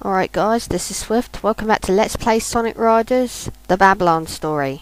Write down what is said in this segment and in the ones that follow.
Alright guys, this is Swift. Welcome back to Let's Play Sonic Riders, The Babylon Story.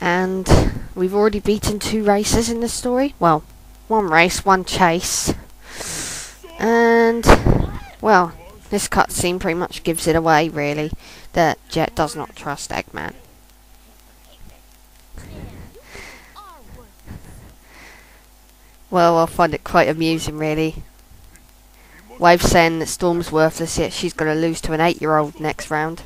And we've already beaten 2 races in this story. Well, 1 race, 1 chase. And, well, this cutscene pretty much gives it away, really, that Jet does not trust Eggman. Well, I find it quite amusing, really. Wave saying that Storm's worthless, yet she's going to lose to an 8-year-old next round.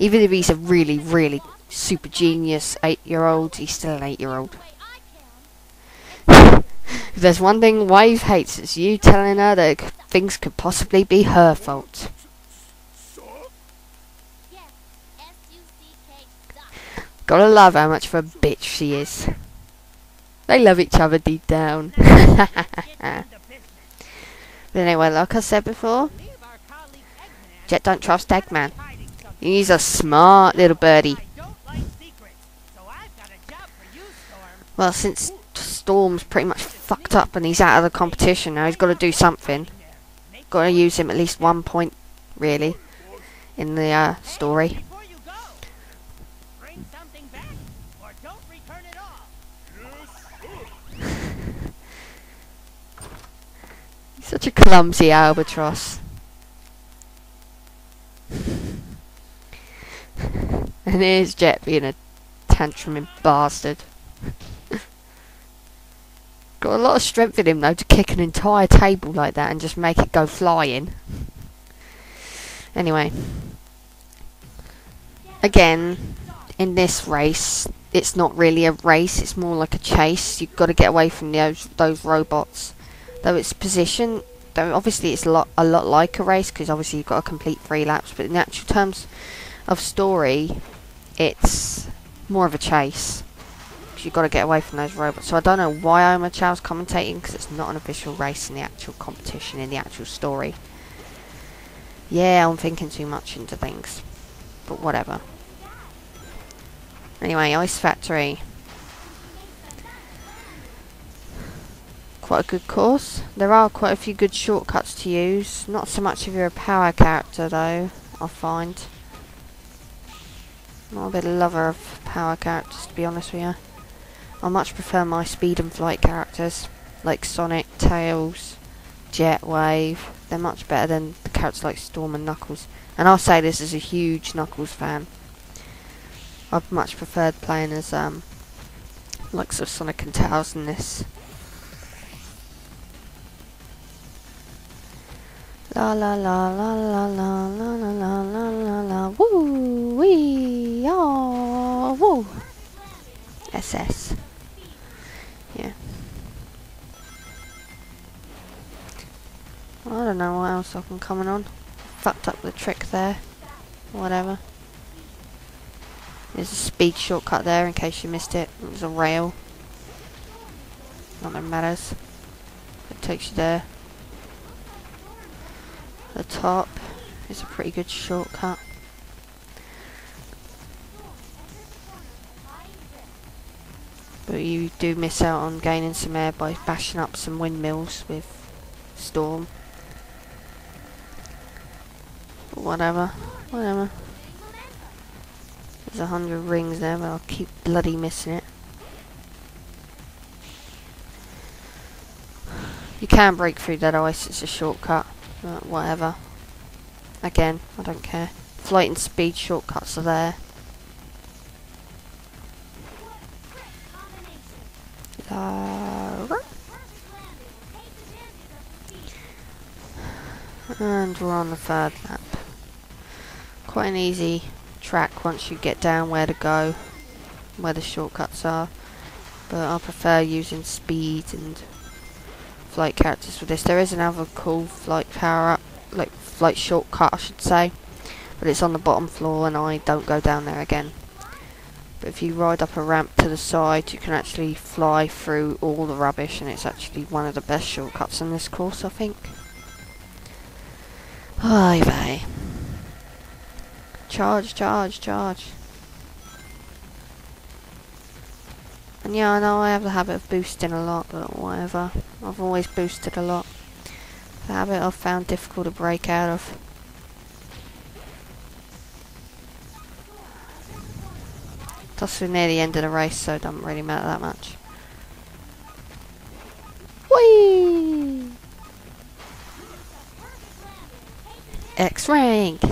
Even if he's a really, really super genius 8-year-old, he's still an 8-year-old. If there's one thing Wave hates, it's you telling her that things could possibly be her fault. Gotta love how much of a bitch she is. They love each other deep down. But anyway, like I said before, Jet don't trust Eggman. He's a smart little birdie. Well, since Storm's pretty much fucked up and he's out of the competition now, he's got to do something. Got to use him at least 1 point, really, in the story. Such a clumsy albatross. And here's Jet being a tantruming bastard. Got a lot of strength in him though to kick an entire table like that and just make it go flying. Anyway. Again, in this race, it's not really a race, it's more like a chase. You've got to get away from those robots. Though its position, though obviously it's a lot like a race, because obviously you've got to complete 3 laps, but in actual terms of story, it's more of a chase. Because you've got to get away from those robots. So I don't know why Omar Chow's commentating, because it's not an official race in the actual competition, in the actual story. Yeah, I'm thinking too much into things. But whatever. Anyway, Ice Factory. Quite a good course. There are quite a few good shortcuts to use. Not so much if you're a power character though, I find. Not a bit of lover of power characters, to be honest with you. I much prefer my speed and flight characters, like Sonic, Tails, Jet, Wave. They're much better than the characters like Storm and Knuckles. And I'll say this as a huge Knuckles fan. I've much preferred playing as likes of Sonic and Tails in this. La la la la la la la la la la la la woo wee ah woo SS. Yeah. I don't know what else I can comment on. Fucked up the trick there. Whatever. There's a speed shortcut there in case you missed it. It was a rail. Not that matters. It takes you there. The top is a pretty good shortcut. But you do miss out on gaining some air by bashing up some windmills with Storm. But whatever. There's 100 rings there, but I'll keep bloody missing it. You can break through that ice, it's a shortcut. But whatever. Again, I don't care. Flight and speed shortcuts are there. And we're on the 3rd lap. Quite an easy track once you get down where to go, where the shortcuts are. But I prefer using speed and flight characters for this. There is another cool flight power up, like flight shortcut I should say, but it's on the bottom floor and I don't go down there again. But if you ride up a ramp to the side, you can actually fly through all the rubbish, and it's actually one of the best shortcuts in this course, I think. Ay vey. Charge, charge, charge. And yeah, I know I have the habit of boosting a lot, but whatever. I've always boosted a lot. a habit I've found difficult to break out of. Plus we're near the end of the race, so it doesn't really matter that much. Whee! X rank!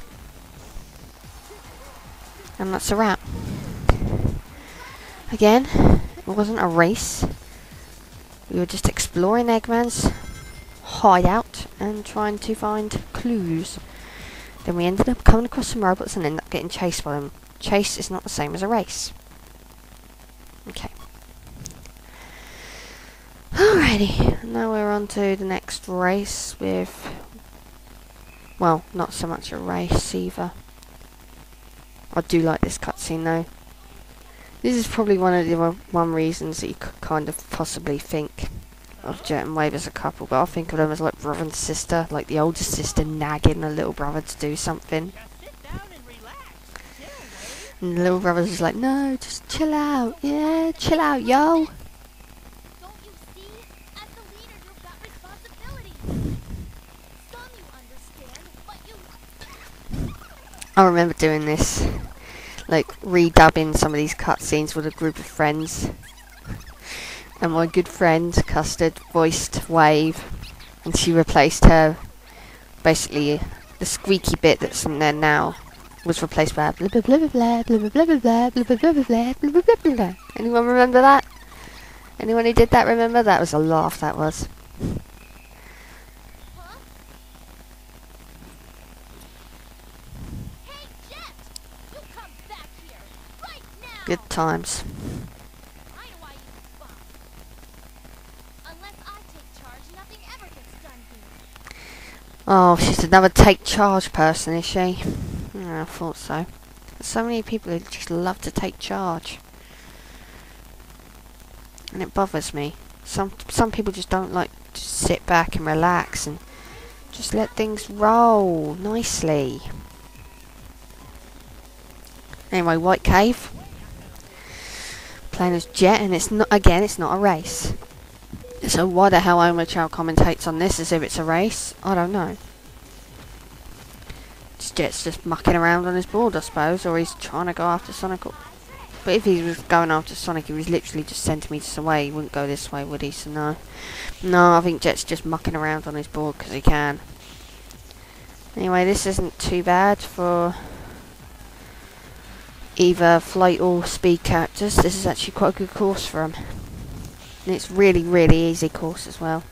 And that's a wrap. Again, it wasn't a race. We were just exploring Eggman's hideout and trying to find clues. Then we ended up coming across some robots and ended up getting chased by them. Chase is not the same as a race. Okay. Alrighty, now we're on to the next race with... well, not so much a race either. I do like this cutscene though. This is probably one of the one reasons that you could kind of possibly think of Jet and Wave as a couple, but I think of them as like brother and sister, like the older sister nagging the little brother to do something. And the little brother's just like, no, just chill out, yeah, chill out, yo. Don't you see? As the leader, you've got responsibility. Some you understand, but you... I remember doing this, like redubbing some of these cutscenes with a group of friends. And my good friend, Custard, voiced Wave, and she replaced her, basically, the squeaky bit that's in there now was replaced by blah blah blah blah blah blah blah blah blah blah blah blah blah blah blah blah blah. Anyone remember that? Anyone who did that remember? That was a laugh, that was. Huh? Hey, Jet! You come back here, right now! Good times. I know why you spot. Unless I take charge, nothing ever gets done here. Oh, she's another take charge person, is she? Yeah, I thought so. There's so many people who just love to take charge. And it bothers me. Some people just don't like to sit back and relax and just let things roll nicely. Anyway, White Cave. Playing as Jet, and it's not, again, it's not a race. So why the hell Omochao commentates on this as if it's a race? I don't know. Jet's just mucking around on his board, I suppose, or he's trying to go after Sonic. But if he was going after Sonic, he was literally just centimetres away. He wouldn't go this way, would he? So no. No, I think Jet's just mucking around on his board because he can. Anyway, this isn't too bad for either flight or speed characters. This is actually quite a good course for them. And it's really, really easy course as well.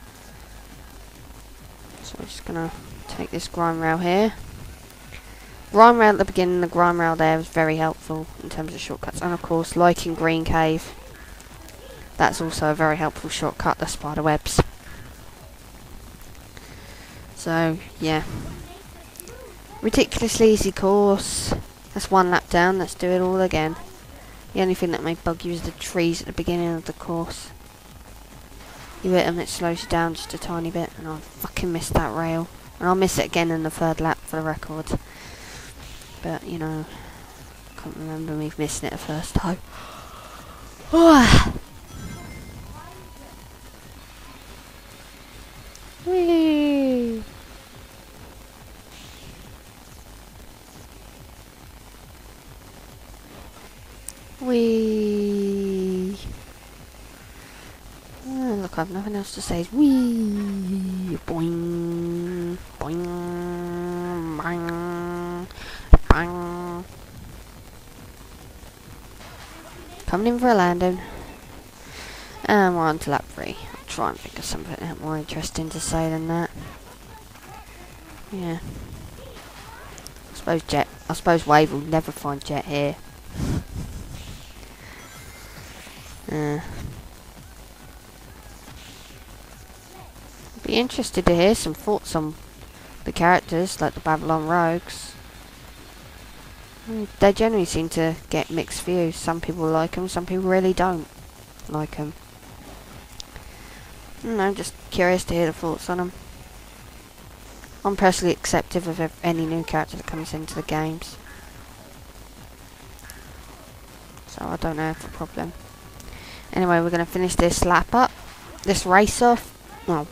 So I'm just going to take this grind rail here. Grind rail at the beginning, the grind rail there was very helpful in terms of shortcuts. And of course, like in Green Cave, that's also a very helpful shortcut, the spider webs. So, yeah. Ridiculously easy course. That's one lap down, let's do it all again. The only thing that may bug you is the trees at the beginning of the course. You hit them, it slows you down just a tiny bit, and I fucking missed that rail. And I'll miss it again in the third lap for the record. But, you know, I can't remember me missing it the first time. Whee! Whee! Oh, look, I've nothing else to say. Whee! Boing! Boing! Bang! Bang! Coming in for a landing. And we're on to lap 3. I'll try and think of something more interesting to say than that. Yeah. I suppose Wave will never find Jet here. Be interested to hear some thoughts on the characters, like the Babylon Rogues. They generally seem to get mixed views. Some people like them, some people really don't like them. I'm just curious to hear the thoughts on them. I'm personally acceptive of any new character that comes into the games. So I don't have a problem. Anyway, we're going to finish this lap up. This race off. Well,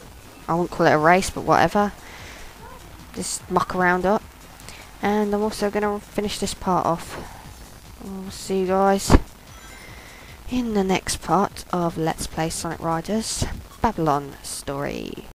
I won't call it a race, but whatever. just muck around up. And I'm also going to finish this part off. I'll see you guys in the next part of Let's Play Sonic Riders Babylon Story.